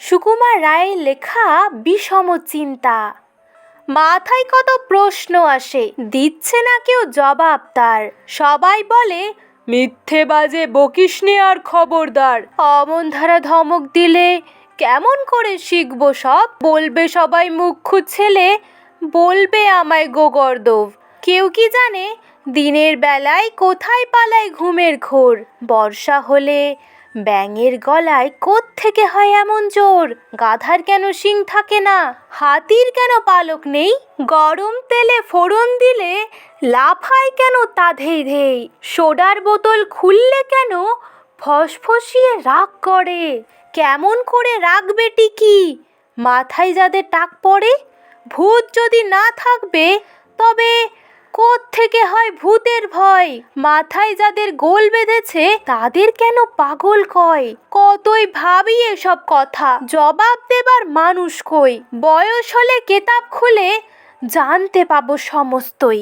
সুকুমার রায়ের লেখা বিষম চিন্তা। মাথায় কত প্রশ্ন আসে, দিচ্ছে না কেউ জবাব তার। সবাই বলে মিথ্যে বাজে বকিসনে আর খবরদার। অমন ধারা ধমক দিলে কেমন করে শিখবো সব? বলবে সবাই মুখ্য ছেলে, বলবে আমায় গোগর্দভ। কেউ কি জানে দিনের বেলায় কোথায় পালায় ঘুমের ঘোর? বর্ষা হলে ব্যাঙের গলায় কোত্থেকে হয় এমন জোর? গাধার কেন শিং থাকে না? হাতির কেন পালক নেই? গরম তেলে ফোড়ন দিলে লাফায় কেন তা ধেই ধেই? সোডার বোতল খুললে কেন ফসফসিয়ে রাগ করে? কেমন করে রাখবে টিকি মাথায় যাদের টাক পড়ে? ভূত যদি না থাকবে তবে কোত্থেকে হয় ভূতের ভয়? মাথায় যাদের গোল বেঁধেছে তাদের কেন পাগল কয়? কতই ভাবি এসব কথা, জবাব দেবার মানুষ কই? বয়স হলে কেতাব খুলে জানতে পাবো সমস্তই।